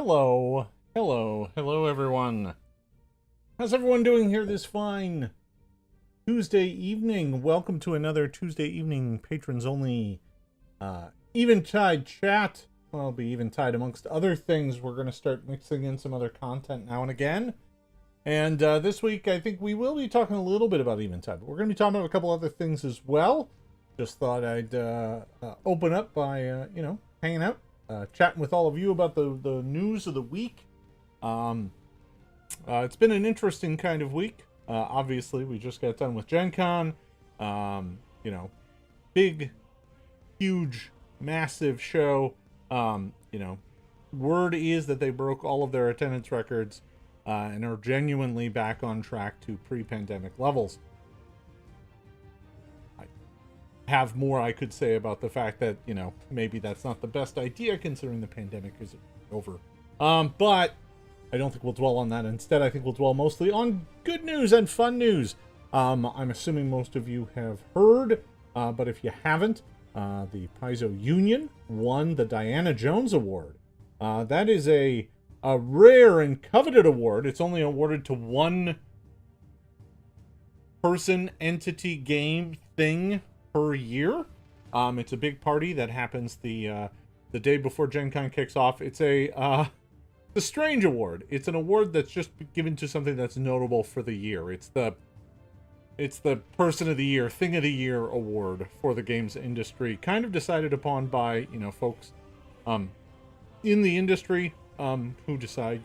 Hello. Hello everyone. How's everyone doing here this fine Tuesday evening? Welcome to another Tuesday evening patrons only Eventide chat. Well, it'll be Eventide amongst other things. We're going to start mixing in some other content now and again. And this week I think we will be talking a little bit about Eventide, but we're going to be talking about a couple other things as well. Just thought I'd open up by, hanging out. Chatting with all of you about the news of the week. It's been an interesting kind of week. Obviously, we just got done with GenCon. Big, huge, massive show. Word is that they broke all of their attendance records and are genuinely back on track to pre-pandemic levels. Have more I could say about the fact that, maybe that's not the best idea considering the pandemic is over. But I don't think we'll dwell on that. Instead, I think we'll dwell mostly on good news and fun news. I'm assuming most of you have heard, but if you haven't, the Paizo Union won the Diana Jones Award. That is a rare and coveted award. It's only awarded to one person, entity, game, thing per year. It's a big party that happens the day before GenCon kicks off. It's a strange award. It's an award that's just given to something that's notable for the year. It's the person of the year, thing of the year award for the games industry, kind of decided upon by folks in the industry who decide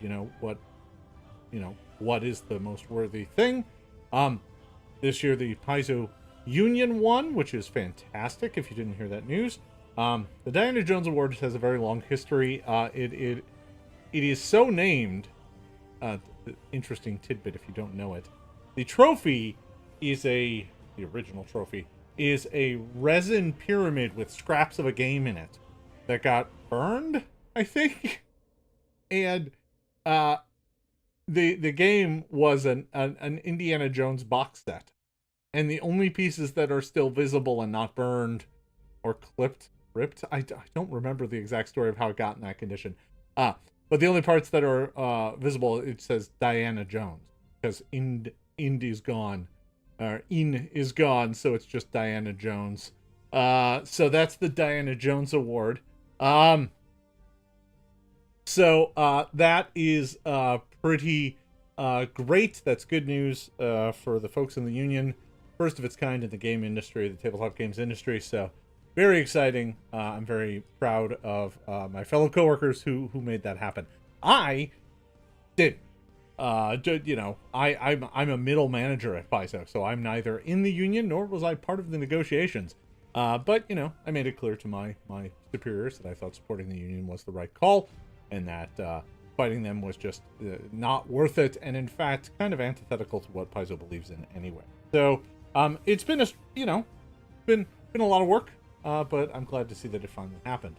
what is the most worthy thing. This year the Paizo Union won, which is fantastic if you didn't hear that news. The Diana Jones Award has a very long history. It is so named. Interesting tidbit if you don't know it. The trophy is the original trophy is a resin pyramid with scraps of a game in it that got burned, I think. And the game was an Indiana Jones box set. And the only pieces that are still visible and not burned or ripped, I don't remember the exact story of how it got in that condition. But the only parts that are visible, it says Diana Jones. Because Ind is gone. Or In is gone, so it's just Diana Jones. So that's the Diana Jones Award. So that is pretty great. That's good news for the folks in the union. First of its kind in the game industry, the tabletop games industry. So very exciting. I'm very proud of my fellow coworkers who made that happen. I didn't. I'm a middle manager at Paizo, so I'm neither in the union nor was I part of the negotiations. But I made it clear to my superiors that I thought supporting the union was the right call, and that fighting them was just not worth it, and in fact kind of antithetical to what Paizo believes in anyway. So it's been been a lot of work, but I'm glad to see that it finally happened.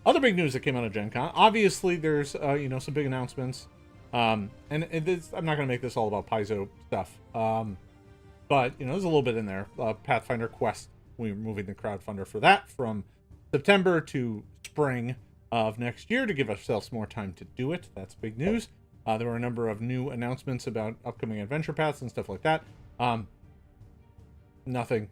Other big news that came out of GenCon. Obviously, there's some big announcements, and I'm not going to make this all about Paizo stuff, but there's a little bit in there. Pathfinder Quest, we're moving the crowdfunder for that from September to spring of next year to give ourselves more time to do it. That's big news. There were a number of new announcements about upcoming adventure paths and stuff like that. Nothing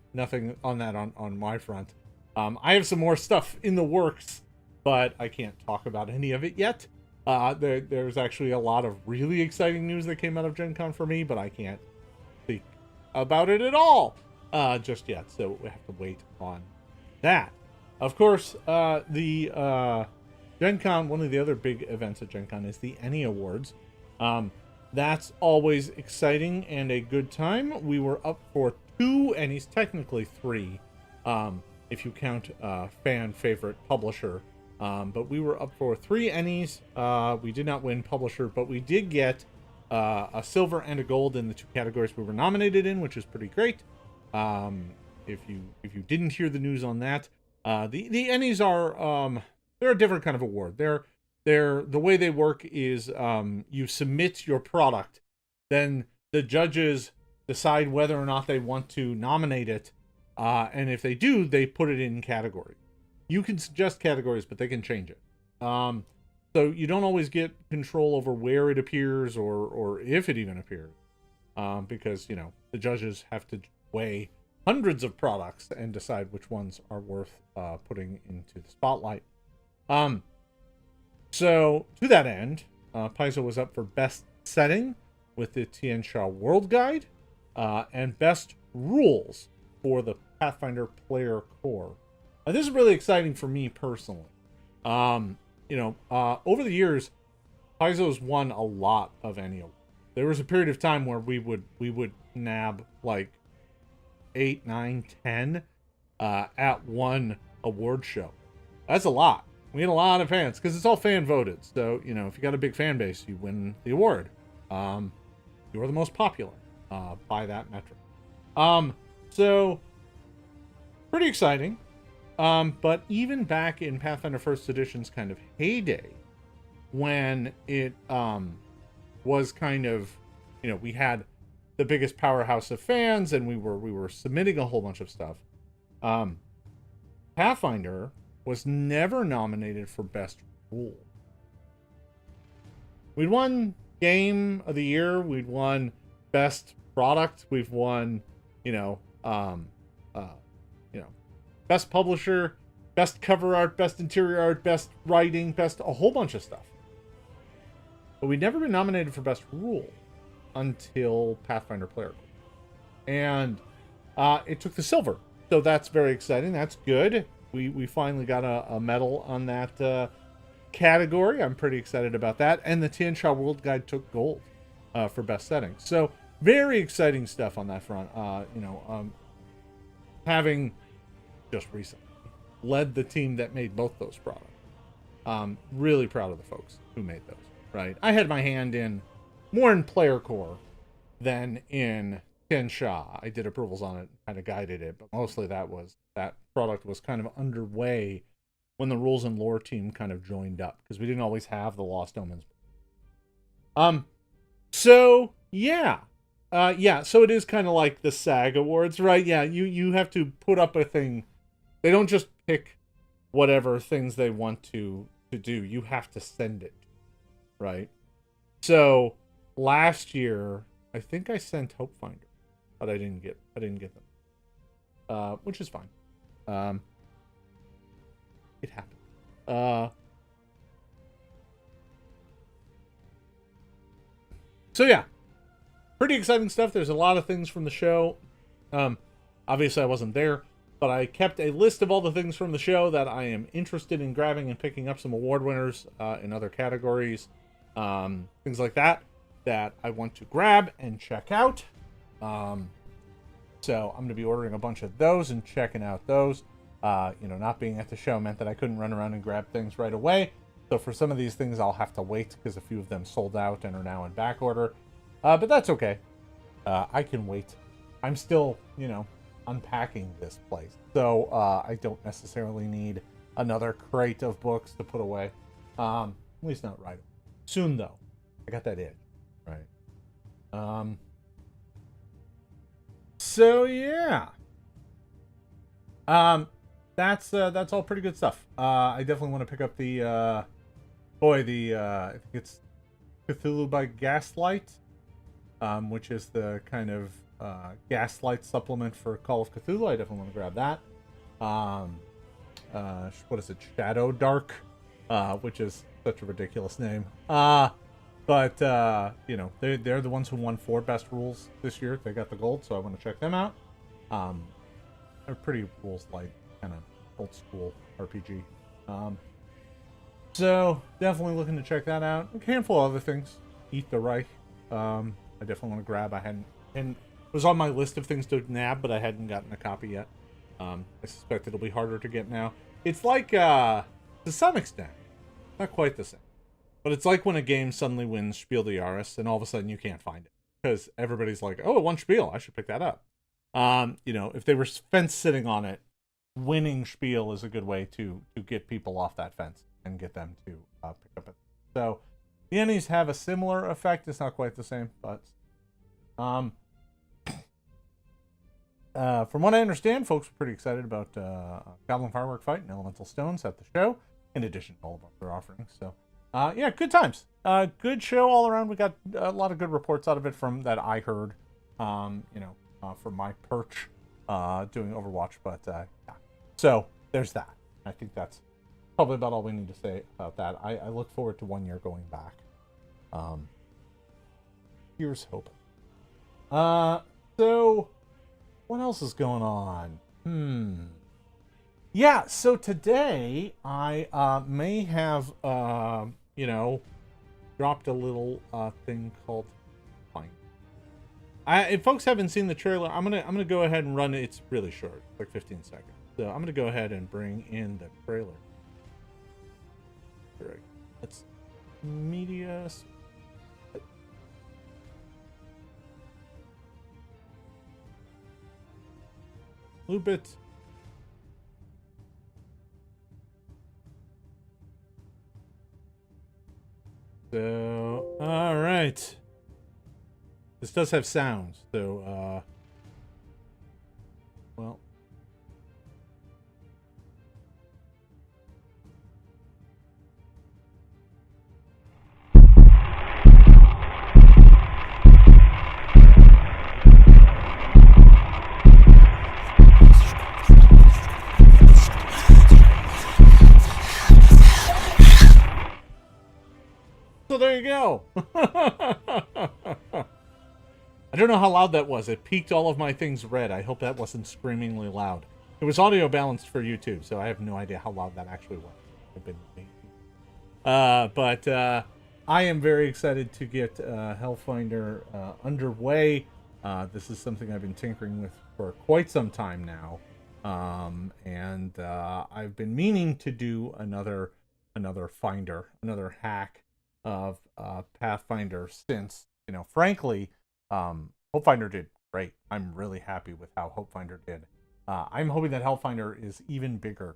on that on my front. I have some more stuff in the works, but I can't talk about any of it yet. There's actually a lot of really exciting news that came out of GenCon for me, but I can't speak about it at all just yet. So we have to wait on that. Of course, the GenCon, one of the other big events at GenCon is the ENnie Awards. That's always exciting and a good time. We were up for 2 ENnies, technically 3, if you count fan favorite publisher. But we were up for 3 ENnies. We did not win publisher, but we did get a silver and a gold in the 2 categories we were nominated in, which is pretty great. If you didn't hear the news on that, the ENnies are they're a different kind of award. The way they work is you submit your product, then the judges decide whether or not they want to nominate it, and if they do, they put it in category. You can suggest categories, but they can change it. So you don't always get control over where it appears or if it even appears, because the judges have to weigh hundreds of products and decide which ones are worth putting into the spotlight. So to that end, Paizo was up for best setting with the Tian Sha World Guide, and best rules for the Pathfinder player core. This is really exciting for me personally. Over the years, Paizo's won a lot of any award. There was a period of time where we would nab like 8, 9, 10 at one award show. That's a lot. We had a lot of fans because it's all fan voted. So, if you got a big fan base, you win the award. You are the most popular by that metric. So pretty exciting. But even back in Pathfinder First Edition's kind of heyday, when it was kind of, we had the biggest powerhouse of fans and we were submitting a whole bunch of stuff. Pathfinder was never nominated for best rule. We'd won Game of the Year, we'd won best product, we've won, best publisher, best cover art, best interior art, best writing, best a whole bunch of stuff. But we'd never been nominated for best rule until Pathfinder Player. And it took the silver. So that's very exciting. That's good. We finally got a medal on that category. I'm pretty excited about that. And the Tian Sha World Guide took gold for best setting. So very exciting stuff on that front. Having just recently led the team that made both those products. Really proud of the folks who made those, right? I had my hand in more in player core than in Tian Sha. I did approvals on it, kind of guided it, but mostly that product was kind of underway when the rules and lore team kind of joined up, because we didn't always have the Lost Omens. So yeah. So it is kind of like the SAG Awards, right? Yeah, you have to put up a thing. They don't just pick whatever things they want to do. You have to send it, right? So last year, I think I sent Hopefinder, but I didn't get them, which is fine. It happened. So yeah, pretty exciting stuff. There's a lot of things from the show. Obviously I wasn't there, but I kept a list of all the things from the show that I am interested in grabbing and picking up some award winners in other categories. Things like that I want to grab and check out. So I'm going to be ordering a bunch of those and checking out those. Not being at the show meant that I couldn't run around and grab things right away. So for some of these things, I'll have to wait because a few of them sold out and are now in back order. But that's okay. I can wait. I'm still, unpacking this place. So I don't necessarily need another crate of books to put away. At least not right away. Soon, though. I got that itch. Right. So, yeah. That's all pretty good stuff. I definitely want to pick up the, I think it's Cthulhu by Gaslight, which is the kind of Gaslight supplement for Call of Cthulhu. I definitely want to grab that. What is it? Shadow Dark, which is such a ridiculous name. But they're the ones who won 4 best rules this year. They got the gold, so I want to check them out. They're pretty rules light, kind of old school RPG. So definitely looking to check that out. A handful of other things. Eat the Reich. I definitely want to grab. It was on my list of things to nab, but I hadn't gotten a copy yet. I suspect it'll be harder to get now. It's like, to some extent, not quite the same, but it's like when a game suddenly wins Spiel des Jahres and all of a sudden you can't find it because everybody's like, oh, it won Spiel, I should pick that up. If they were fence sitting on it, winning Spiel is a good way to get people off that fence and get them to pick up it. So the Ennies have a similar effect. It's not quite the same, but from what I understand, folks are pretty excited about Goblin Firework Fight and Elemental Stones at the show, in addition to all of our other offerings. So Yeah, good times. Good show all around. We got a lot of good reports out of it from that I heard. From my perch, doing Overwatch. But yeah, so there's that. I think that's probably about all we need to say about that. I look forward to 1 year going back. Here's hope. So what else is going on? Yeah, so today I may have dropped a little thing called Fine. If folks haven't seen the trailer, I'm gonna go ahead and run it. It's really short, like 15 seconds. So I'm gonna go ahead and bring in the trailer. Right. Let's media. Loop it. So, all right. This does have sounds, so, well. So there you go. I don't know how loud that was. It peaked all of my things red. I hope that wasn't screamingly loud. It was audio balanced for YouTube, so I have no idea how loud that actually was. But I am very excited to get Hellfinder underway. This is something I've been tinkering with for quite some time now. And I've been meaning to do another finder, another hack of Pathfinder since, frankly, Hopefinder did great. I'm really happy with how Hopefinder did. I'm hoping that Hellfinder is even bigger.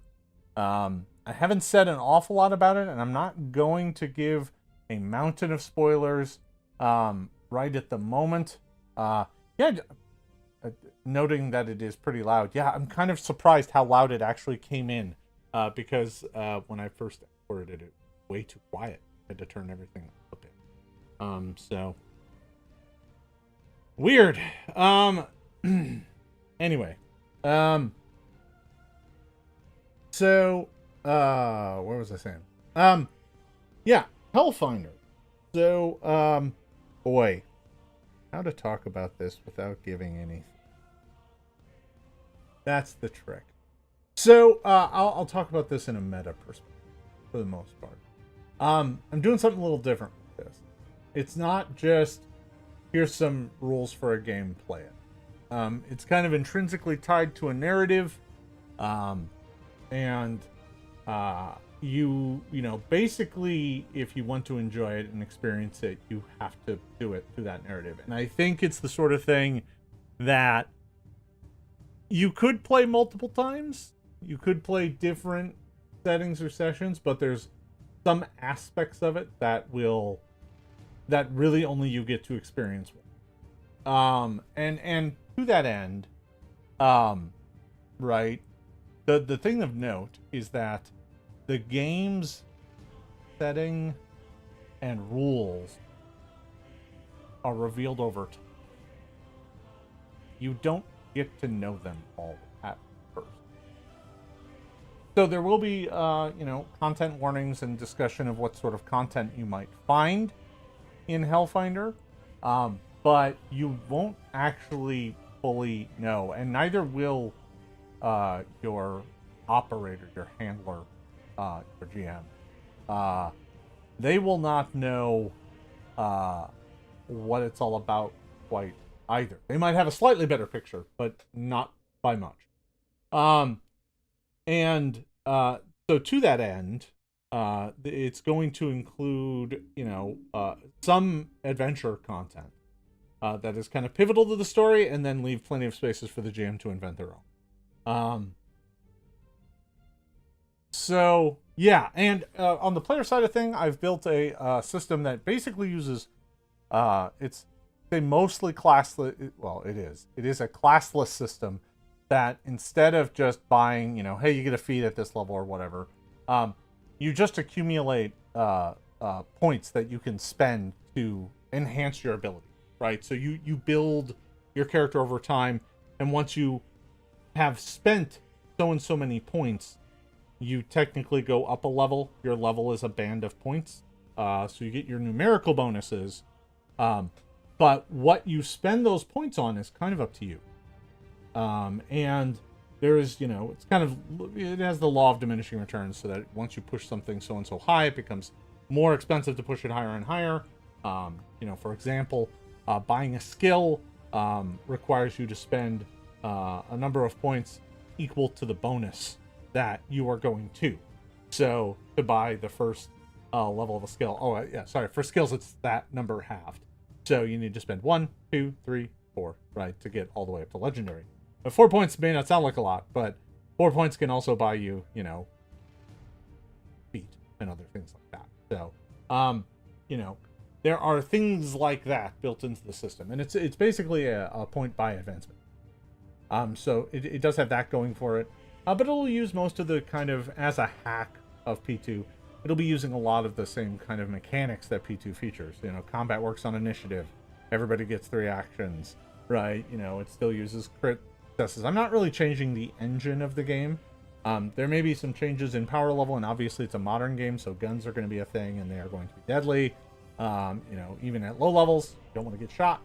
I haven't said an awful lot about it, and I'm not going to give a mountain of spoilers right at the moment. Noting that it is pretty loud. Yeah, I'm kind of surprised how loud it actually came in because when I first recorded it, it was way too quiet. I had to turn everything up a bit. So weird. Anyway. So where was I saying? Yeah, Hellfinder. So boy, how to talk about this without giving anything. That's the trick. So I'll talk about this in a meta perspective for the most part. I'm doing something a little different with this. It's not just here's some rules for a game, play it. It's kind of intrinsically tied to a narrative, and basically, if you want to enjoy it and experience it, you have to do it through that narrative. And I think it's the sort of thing that you could play multiple times. You could play different settings or sessions, but there's some aspects of it that really only you get to experience one. And to that end, right, the thing of note is that the game's setting and rules are revealed over time. You don't get to know them all at first. So there will be, content warnings and discussion of what sort of content you might find in Hellfinder, but you won't actually fully know, and neither will your operator, your handler, your GM. They will not know what it's all about quite either. They might have a slightly better picture, but not by much. So to that end, it's going to include, some adventure content that is kind of pivotal to the story, and then leave plenty of spaces for the GM to invent their own. So yeah, and on the player side of thing, I've built a system that basically uses it's a mostly classless. Well, it is a classless system that instead of just buying, hey, you get a feat at this level or whatever, you just accumulate points that you can spend to enhance your ability, right? So you build your character over time, and once you have spent so and so many points, you technically go up a level. Your level is a band of points, so you get your numerical bonuses. But what you spend those points on is kind of up to you. And there is, it's kind of, it has the law of diminishing returns, so that once you push something so and so high, it becomes more expensive to push it higher and higher. For example, buying a skill requires you to spend a number of points equal to the bonus that you are going to. So to buy the first level of a skill, for skills it's that number halved. So you need to spend 1, 2, 3, 4, right, to get all the way up to legendary. But 4 points may not sound like a lot, but 4 points can also buy you, feet and other things like that. So, there are things like that built into the system, and it's basically a point buy advancement. So it does have that going for it, but it'll use most of the kind of, as a hack of P2, it'll be using a lot of the same kind of mechanics that P2 features. Combat works on initiative. Everybody gets 3 actions, right? It still uses crit successes. I'm not really changing the engine of the game. There may be some changes in power level, and obviously it's a modern game, so guns are going to be a thing, and they are going to be deadly. Even at low levels, you don't want to get shot.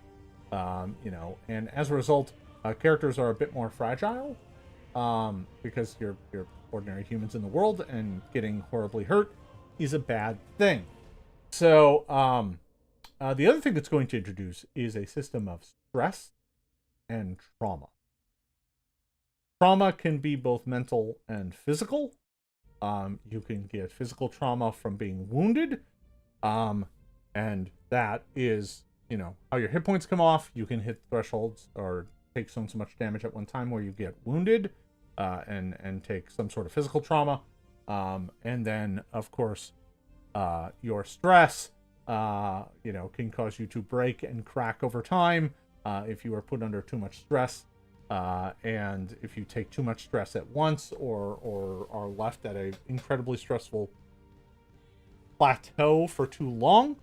And as a result, characters are a bit more fragile, because you're ordinary humans in the world, and getting horribly hurt is a bad thing. So the other thing it's going to introduce is a system of stress and trauma. Trauma can be both mental and physical. You can get physical trauma from being wounded, and that is, how your hit points come off. You can hit thresholds or take so much damage at one time where you get wounded, and take some sort of physical trauma. And then, of course, your stress, can cause you to break and crack over time if you are put under too much stress. And if you take too much stress at once, or are left at an incredibly stressful plateau for too long,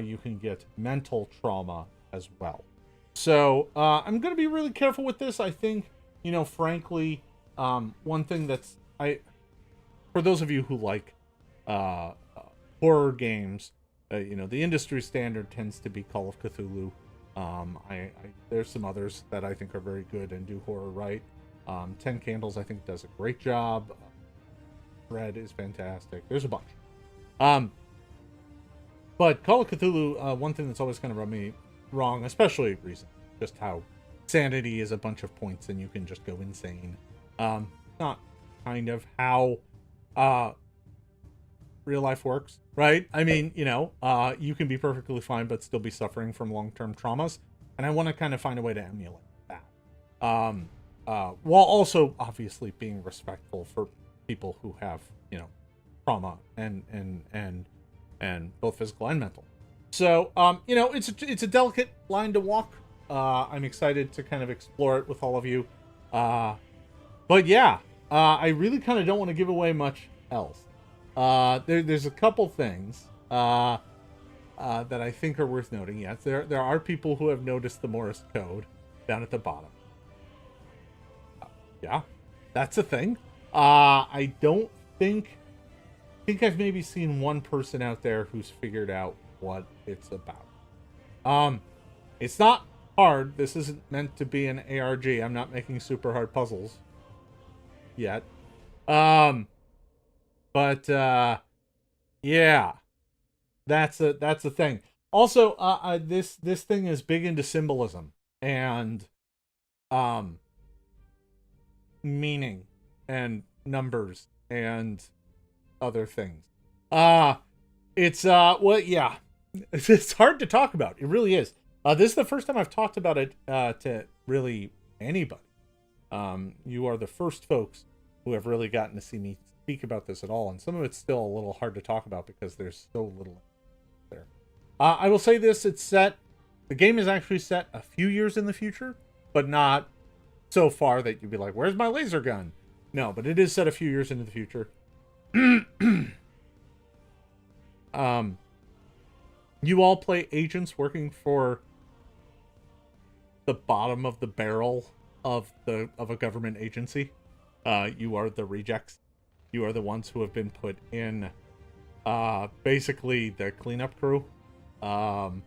you can get mental trauma as well. So I'm going to be really careful with this. I think, frankly, one thing for those of you who like horror games, the industry standard tends to be Call of Cthulhu. There's some others that I think are very good and do horror right. 10 Candles, I think, does a great job. Red is fantastic. There's a bunch. But Call of Cthulhu, one thing that's always kind of rubbed me wrong, especially recently, just how sanity is a bunch of points and you can just go insane. Not kind of how real life works, right? I mean, you can be perfectly fine but still be suffering from long-term traumas, and I want to kind of find a way to emulate that, while also obviously being respectful for people who have trauma and both physical and mental. So it's a delicate line to walk. I'm excited to kind of explore it with all of you, but yeah, I really kind of don't want to give away much else. There's a couple things that I think are worth noting. Yes, there are people who have noticed the Morse code down at the bottom. Yeah, that's a thing. I don't think I've maybe seen one person out there who's figured out what it's about. It's not hard. This isn't meant to be an ARG. I'm not making super hard puzzles yet. But yeah, that's a thing. Also, this thing is big into symbolism and meaning and numbers and other things. It's it's hard to talk about. It really is. This is the first time I've talked about it to really anybody. You are the first folks who have really gotten to see me speak about this at all, and some of it's still a little hard to talk about because there's so little there. I will say this: the game is actually set a few years in the future, but not so far that you'd be like, "Where's my laser gun?" No, but it is set a few years into the future. You all play agents working for the bottom of the barrel of a government agency. You are the rejects. You are the ones who have been put in basically the cleanup crew. But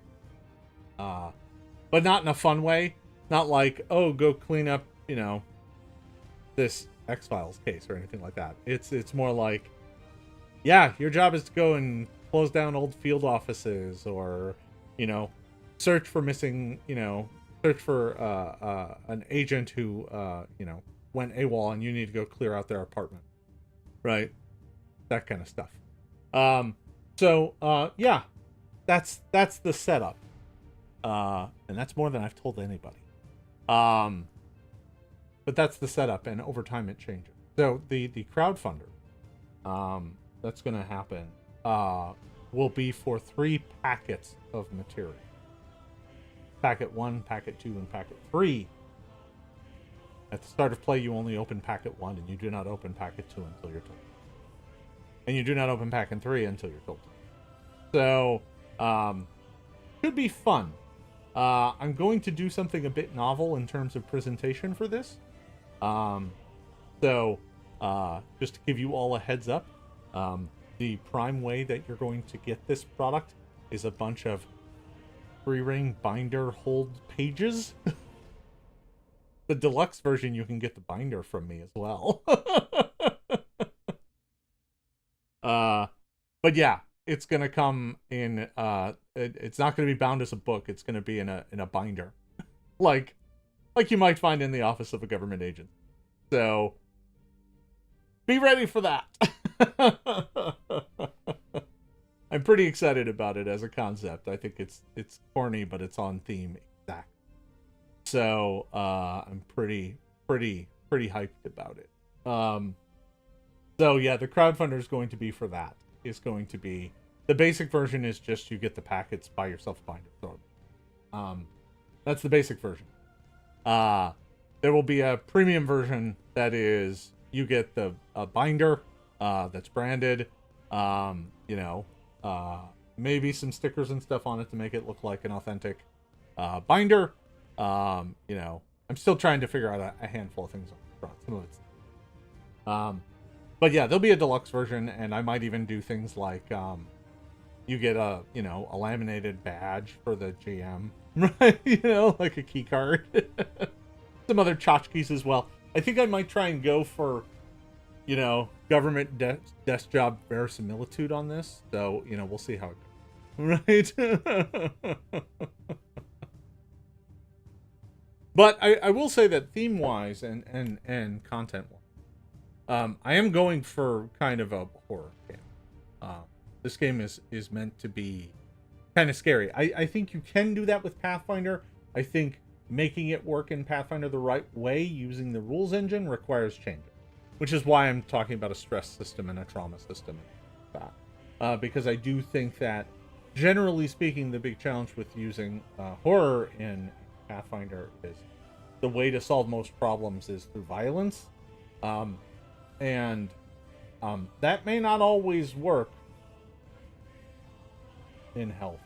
not in a fun way. Not like, oh, go clean up, this X-Files case or anything like that. It's more like, yeah, your job is to go and close down old field offices, or, search for missing, search for an agent who, went AWOL and you need to go clear out their apartment. Right? That kind of stuff. Yeah, that's the setup. And that's more than I've told anybody. But that's the setup, and over time it changes. So the crowdfunder, that's going to happen, will be for 3 packets of material. Packet 1, Packet 2, and Packet 3. At the start of play, you only open Packet 1, and you do not open Packet 2 until you're told. And you do not open Packet 3 until you're told. So, should be fun. I'm going to do something a bit novel in terms of presentation for this. Just to give you all a heads up, the prime way that you're going to get this product is a bunch of free-ring binder hold pages. The deluxe version, you can get the binder from me as well. But yeah, it's gonna come in. It's not gonna be bound as a book. It's gonna be in a binder, like you might find in the office of a government agent. So be ready for that. I'm pretty excited about it as a concept. I think it's corny, but it's on theme exactly. So I'm pretty hyped about it. So yeah, the crowdfunder is going to be for that. It's going to be, the basic version is just you get the packets, buy yourself a binder. So, that's the basic version. There will be a premium version that is, you get the binder that's branded, maybe some stickers and stuff on it to make it look like an authentic binder. I'm still trying to figure out a handful of things on the front. Some of it's but yeah, there'll be a deluxe version, and I might even do things like you get a laminated badge for the GM, right? Like a key card. Some other tchotchkes as well. I think I might try and go for government desk job verisimilitude on this. So, we'll see how it goes. Right? But I will say that theme-wise and content-wise, I am going for kind of a horror game. This game is meant to be kind of scary. I think you can do that with Pathfinder. I think making it work in Pathfinder the right way using the rules engine requires changes. Which is why I'm talking about a stress system and a trauma system. Because I do think that, generally speaking, the big challenge with using horror in Pathfinder is the way to solve most problems is through violence. That may not always work in health.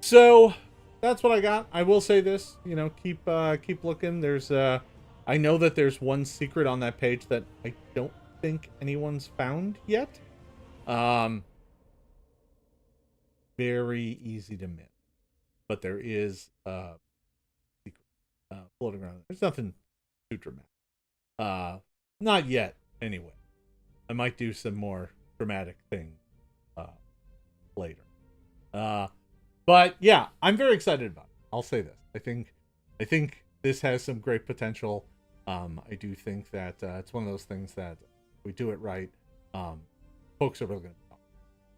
So that's what I got. I will say this, keep looking. There's I know that there's one secret on that page that I don't think anyone's found yet. Very easy to miss, but there is secret floating around. There's nothing too dramatic. Not yet, anyway. I might do some more dramatic things later. But yeah, I'm very excited about it. I'll say this. I think this has some great potential. I do think that it's one of those things that if we do it right, folks are really going to talk.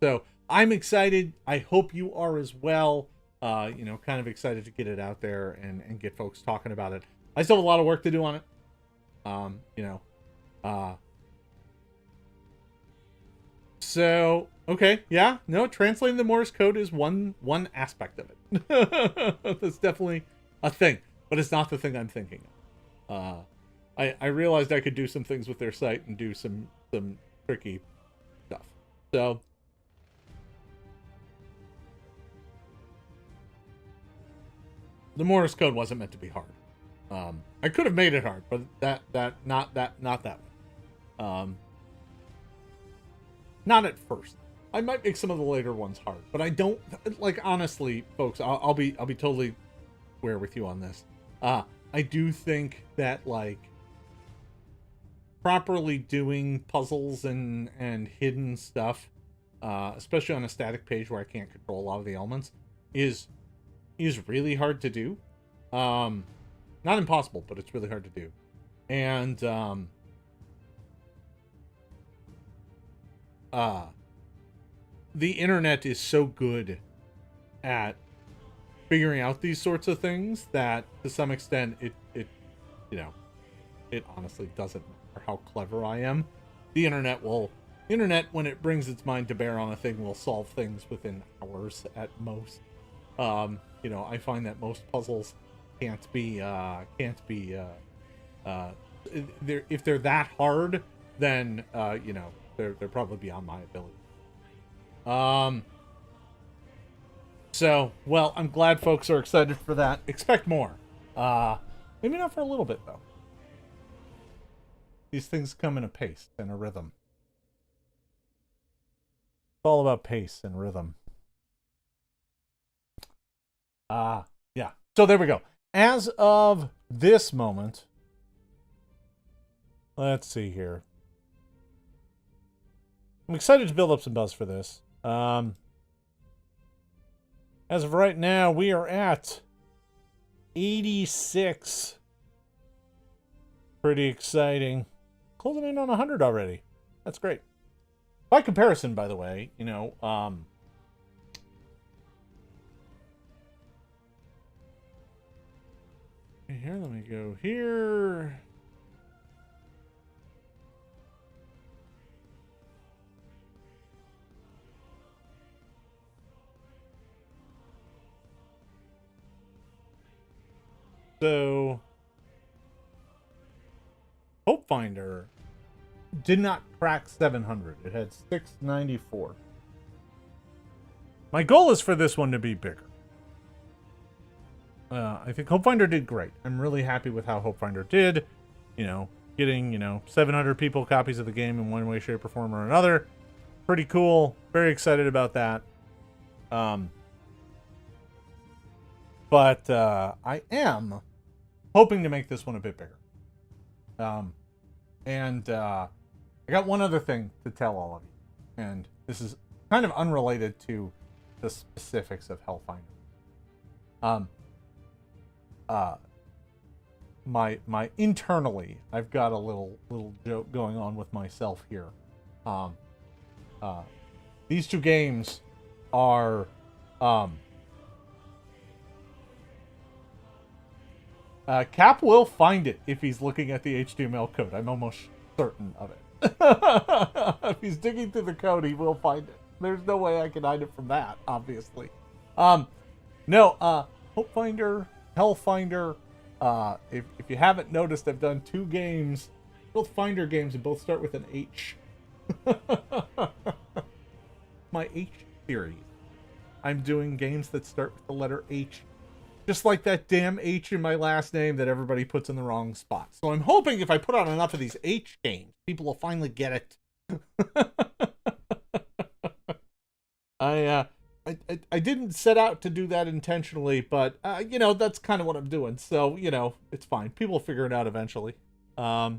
So I'm excited. I hope you are as well. Kind of excited to get it out there and get folks talking about it. I still have a lot of work to do on it. So, okay, yeah, no, translating the Morse code is one aspect of it. That's definitely a thing, but it's not the thing I'm thinking of. I realized I could do some things with their site and do some tricky stuff. So, The Morse code wasn't meant to be hard. I could have made it hard, but not that way. Not at first. I might make some of the later ones hard, but I don't like, honestly, folks. I'll be totally square with you on this. I do think that, like, properly doing puzzles and hidden stuff, especially on a static page where I can't control a lot of the elements, is really hard to do. Not impossible, but it's really hard to do. And the internet is so good at figuring out these sorts of things that, to some extent, it honestly doesn't matter how clever I am. The internet, when it brings its mind to bear on a thing, will solve things within hours at most. I find that most puzzles can't be if they're that hard, then they're probably beyond my ability. So, well, I'm glad folks are excited for that. Expect more. Maybe not for a little bit, though. These things come in a pace and a rhythm. It's all about pace and rhythm. Yeah. So there we go. As of this moment, let's see here. I'm excited to build up some buzz for this. As of right now, we are at 86. Pretty exciting. Closing in on 100 already. That's great. By comparison, by the way, here, let me go here. So, Hellfinder did not crack 700. It had 694. My goal is for this one to be bigger. I think Hellfinder did great. I'm really happy with how Hellfinder did. Getting, 700 people copies of the game in one way, shape, or form or another. Pretty cool. Very excited about that. But I am hoping to make this one a bit bigger. I got one other thing to tell all of you. And this is kind of unrelated to the specifics of Hellfinder. My internally, I've got a little joke going on with myself here. These two games are Cap will find it if he's looking at the HTML code. I'm almost certain of it. If he's digging through the code, he will find it. There's no way I can hide it from that, obviously. Hopefinder, Hellfinder. If you haven't noticed, I've done two games, both Finder games, and both start with an H. My H series. I'm doing games that start with the letter H. Just like that damn H in my last name that everybody puts in the wrong spot. So I'm hoping if I put out enough of these H games, people will finally get it. I didn't set out to do that intentionally, but, that's kind of what I'm doing. So, it's fine. People will figure it out eventually. Yeah,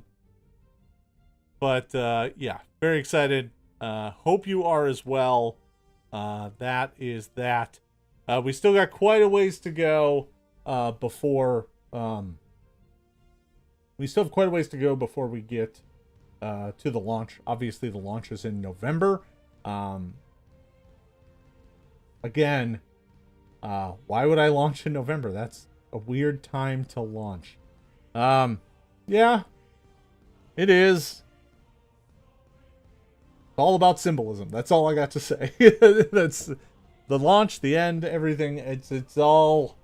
very excited. Hope you are as well. That is that. We still got quite a ways to go before we get to the launch. Obviously, the launch is in November. Again, why would I launch in November? That's a weird time to launch. Yeah, it is. It's all about symbolism. That's all I got to say. That's the launch, the end, everything. It's all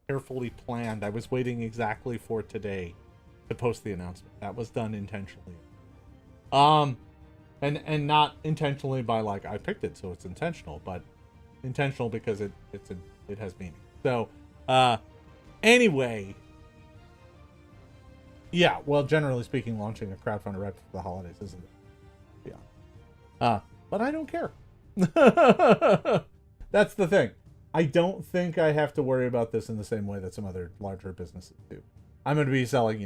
carefully planned. I was waiting exactly for today to post the announcement. That was done intentionally. And not intentionally by I picked it, so it's intentional, but intentional because it has meaning. So Uh, anyway, yeah. Well, generally speaking, launching a crowdfunder right before the holidays isn't it? Yeah. But I don't care. That's the thing. I don't think I have to worry about this in the same way that some other larger businesses do. I'm going to be selling,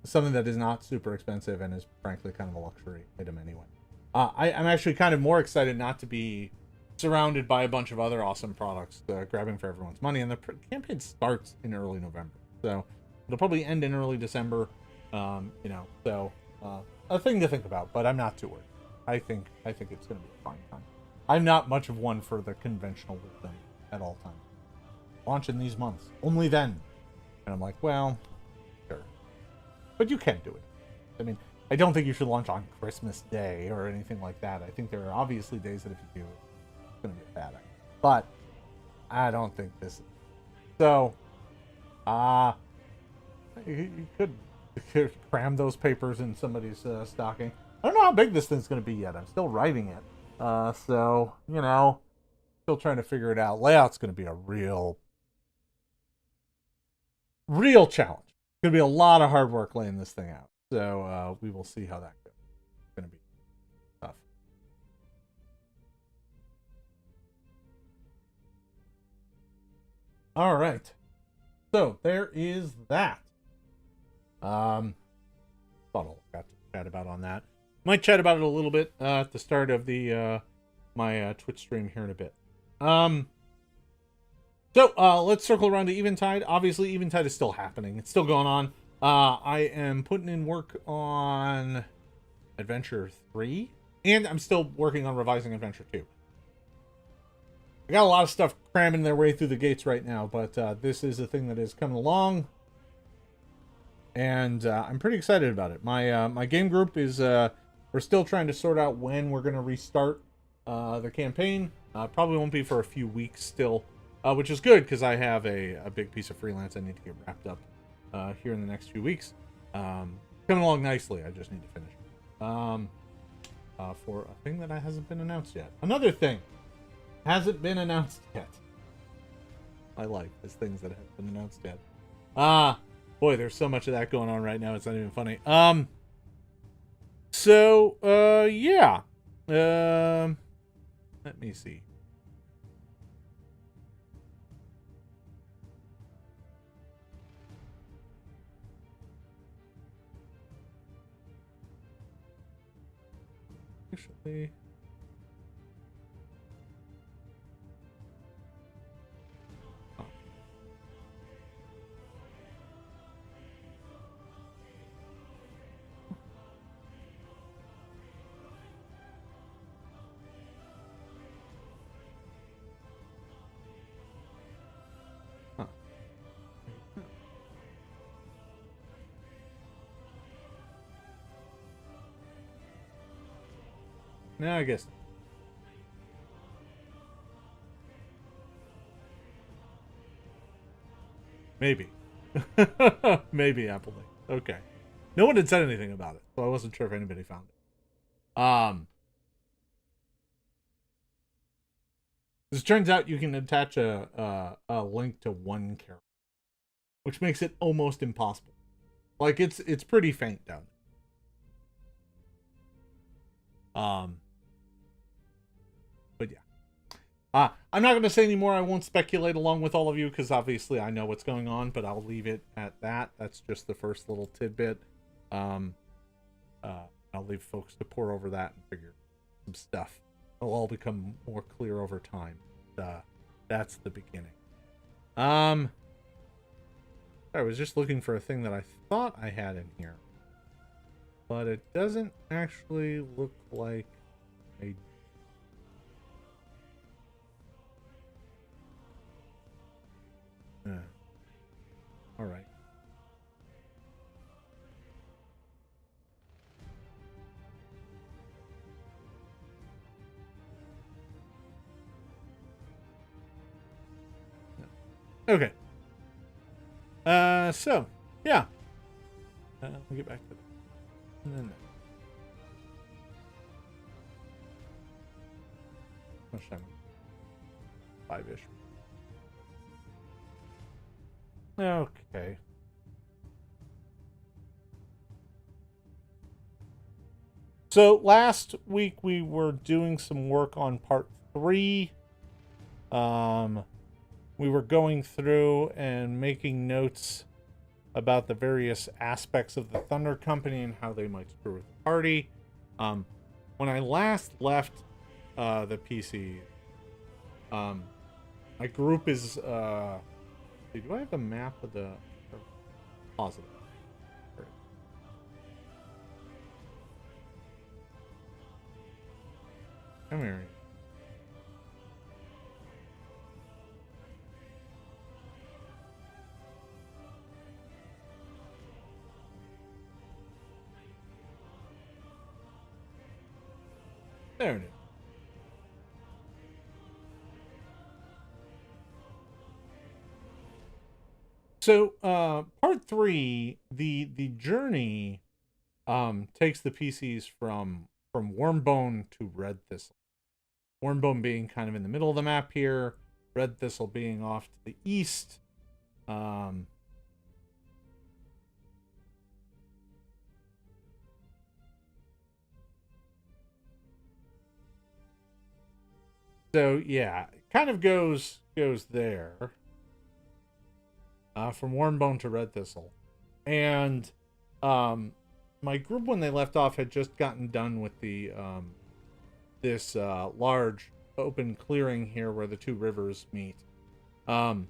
something that is not super expensive and is frankly kind of a luxury item anyway. I'm actually kind of more excited not to be surrounded by a bunch of other awesome products grabbing for everyone's money. And the campaign starts in early November. So it'll probably end in early December. So a thing to think about, but I'm not too worried. I think it's going to be a fine time. I'm not much of one for the conventional wisdom at all times. Launch in these months. Only then. And I'm like, well, sure. But you can do it. I mean, I don't think you should launch on Christmas Day or anything like that. I think there are obviously days that if you do, it's going to be a bad idea. But I don't think this is. So, you could cram those papers in somebody's stocking. I don't know how big this thing's going to be yet. I'm still writing it. So, still trying to figure it out. Layout's going to be a real challenge. It's going to be a lot of hard work laying this thing out. So, we will see how that goes. It's going to be tough. All right. So, there is that. Thought I'll got to chat about on that. Might chat about it a little bit at the start of the my Twitch stream here in a bit. So let's circle around to Eventide. Obviously, Eventide is still happening. It's still going on. I am putting in work on Adventure 3, and I'm still working on revising Adventure 2. I got a lot of stuff cramming their way through the gates right now, but this is a thing that is coming along. And I'm pretty excited about it. My game group is we're still trying to sort out when we're going to restart the campaign. Probably won't be for a few weeks still, which is good because I have a big piece of freelance I need to get wrapped up here in the next few weeks. Coming along nicely. I just need to finish for a thing that hasn't been announced yet. Another thing hasn't been announced yet. I like these things that haven't been announced yet. Boy, there's so much of that going on right now. It's not even funny. Yeah. Let me see. Actually... No, I guess. Maybe. Maybe Appleby. Okay. No one had said anything about it, so I wasn't sure if anybody found it. As it turns out, you can attach a link to one character, which makes it almost impossible. Like it's pretty faint down there. But yeah. I'm not going to say any more. I won't speculate along with all of you because obviously I know what's going on, but I'll leave it at that. That's just the first little tidbit. I'll leave folks to pour over that and figure some stuff. It'll all become more clear over time. That's the beginning. I was just looking for a thing that I thought I had in here, but it doesn't actually look like a... all right. Okay. So, yeah. Let me get back to that. And then much time? 5-ish. Okay. So last week we were doing some work on part 3. Um, we were going through and making notes about the various aspects of the Thunder Company and how they might screw with the party. When I last left the PC, my group is... do I have a map of the... Positive. Come here. There it is. So, part 3, the journey takes the PCs from Wormbone to Red Thistle. Wormbone being kind of in the middle of the map here, Red Thistle being off to the east. So yeah, it kind of goes there. From Wormbone to Red Thistle. And my group, when they left off, had just gotten done with the this large open clearing here where the two rivers meet. And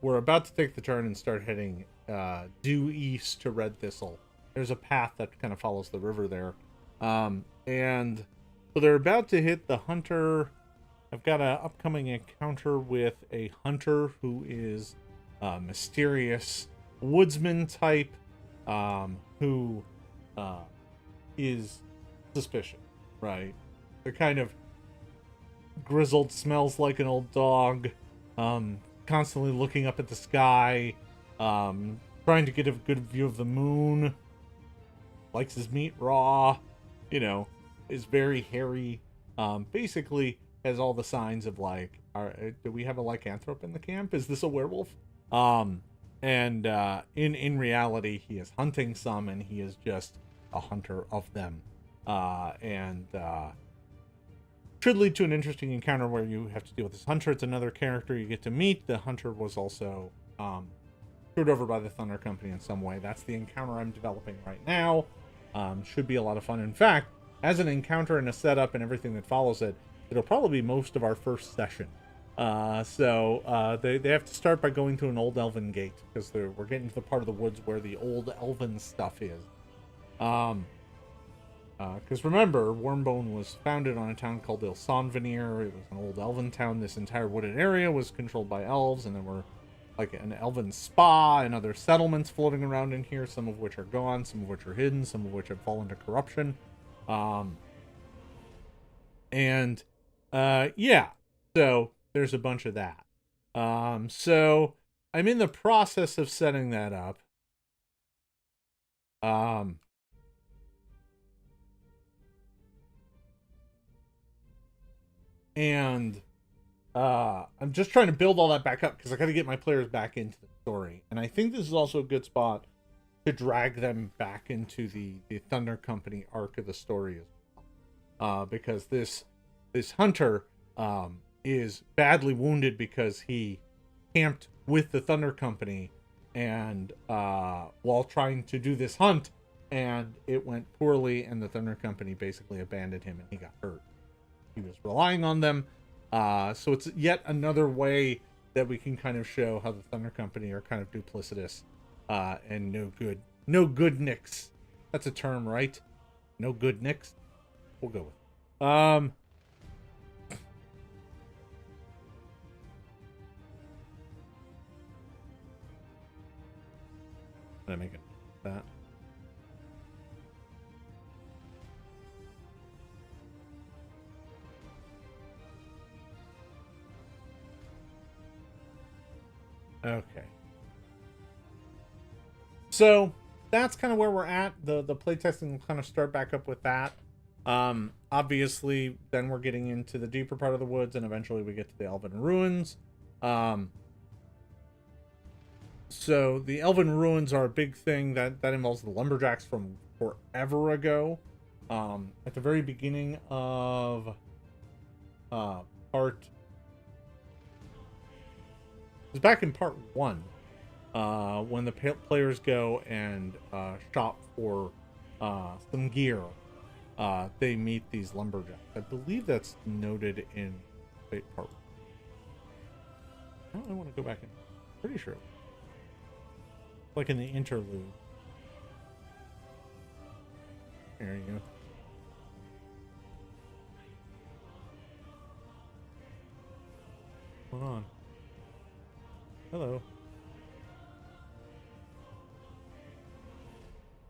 we're about to take the turn and start heading due east to Red Thistle. There's a path that kind of follows the river there. And so they're about to hit the hunter. I've got an upcoming encounter with a hunter who is mysterious woodsman type, who is suspicious, right? They're kind of grizzled, smells like an old dog, constantly looking up at the sky, trying to get a good view of the moon, likes his meat raw, is very hairy, basically has all the signs of like, do we have a lycanthrope in the camp? Is this a werewolf? And in reality, he is hunting some, and he is just a hunter of them. And should lead to an interesting encounter where you have to deal with this hunter. It's another character you get to meet. The hunter was also screwed over by the Thunder Company in some way. That's the encounter I'm developing right now. Should be a lot of fun. In fact, as an encounter and a setup and everything that follows it, it'll probably be most of our first session. So they have to start by going to an old elven gate, because we're getting to the part of the woods where the old elven stuff is. Because remember, Wormbone was founded on a town called Ilsanvenir. It was an old elven town. This entire wooded area was controlled by elves, and there were like an elven spa and other settlements floating around in here, some of which are gone, some of which are hidden, some of which have fallen to corruption. Yeah, so there's a bunch of that. So I'm in the process of setting that up. And I'm just trying to build all that back up, because I got to get my players back into the story. And I think this is also a good spot to drag them back into the Thunder Company arc of the story as well. Because this hunter is badly wounded because he camped with the Thunder Company and while trying to do this hunt, and it went poorly, and the Thunder Company basically abandoned him and he got hurt. He was relying on them. So it's yet another way that we can kind of show how the Thunder Company are kind of duplicitous and no good nicks. That's a term, right? No good nicks. We'll go with it. Did I make it that? Okay. So that's kind of where we're at. The playtesting will kind of start back up with that. Obviously, then we're getting into the deeper part of the woods, and eventually we get to the Elven Ruins. So the Elven Ruins are a big thing that involves the lumberjacks from forever ago. At the very beginning of part... It was back in part 1, when the players go and shop for some gear. They meet these lumberjacks. I believe that's noted in part 1. I don't want to go back and... Pretty sure. Like in the interlude. There you go. Hold on. Hello.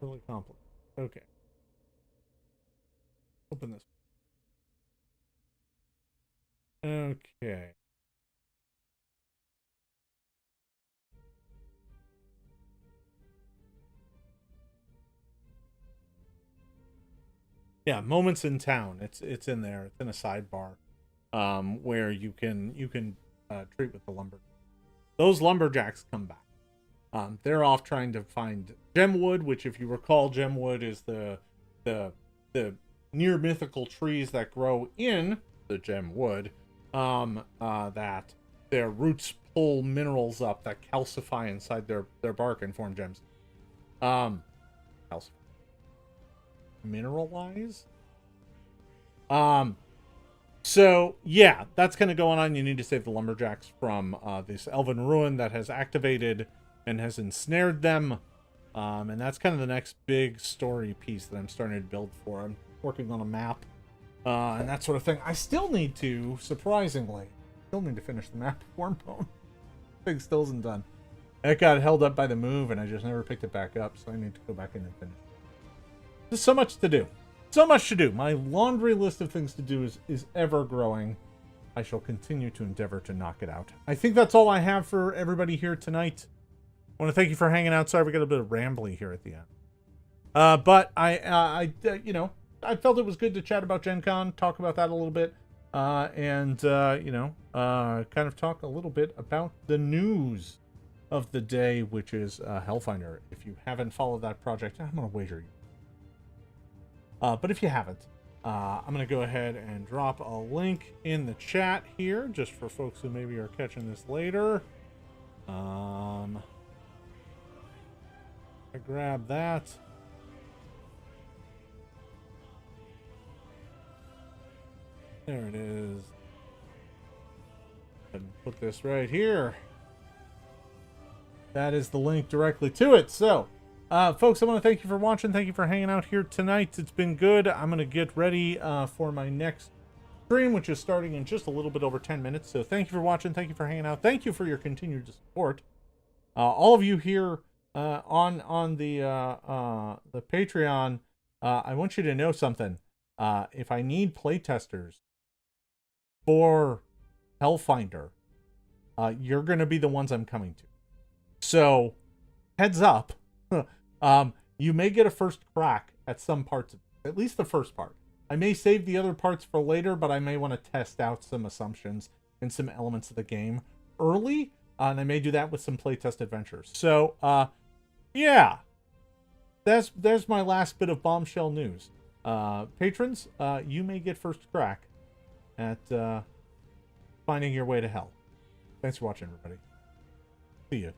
Really complicated. Okay. Open this. Okay. Yeah, moments in town. It's in there. It's in a sidebar, where you can treat with the lumberjacks. Those lumberjacks come back. They're off trying to find gemwood, which, if you recall, gemwood is the near mythical trees that grow in the gemwood. That their roots pull minerals up that calcify inside their bark and form gems. Calcify. Mineralize. So yeah, that's kind of going on. You need to save the lumberjacks from this elven ruin that has activated and has ensnared them. And that's kind of the next big story piece that I'm starting to build for. I'm working on a map and that sort of thing. I still need to, surprisingly, finish the map of Wormbone. Thing still isn't done. It got held up by the move, and I just never picked it back up, so I need to go back in and finish. There's so much to do. So much to do. My laundry list of things to do is ever growing. I shall continue to endeavor to knock it out. I think that's all I have for everybody here tonight. I want to thank you for hanging out. Sorry we got a bit of rambly here at the end. But I felt it was good to chat about GenCon, talk about that a little bit, and kind of talk a little bit about the news of the day, which is Hellfinder. If you haven't followed that project, I'm going to wager you. But if you haven't, I'm going to go ahead and drop a link in the chat here, just for folks who maybe are catching this later. I grab that. There it is. And put this right here. That is the link directly to it. So, folks, I want to thank you for watching. Thank you for hanging out here tonight. It's been good. I'm going to get ready for my next stream, which is starting in just a little bit over 10 minutes. So thank you for watching. Thank you for hanging out. Thank you for your continued support. All of you here on the Patreon, I want you to know something. If I need playtesters for Hellfinder, you're going to be the ones I'm coming to. So, heads up. You may get a first crack at some parts of it, at least the first part. I may save the other parts for later, but I may want to test out some assumptions and some elements of the game early, and I may do that with some playtest adventures. So, yeah, there's my last bit of bombshell news. Patrons, you may get first crack at finding your way to hell. Thanks for watching, everybody. See you.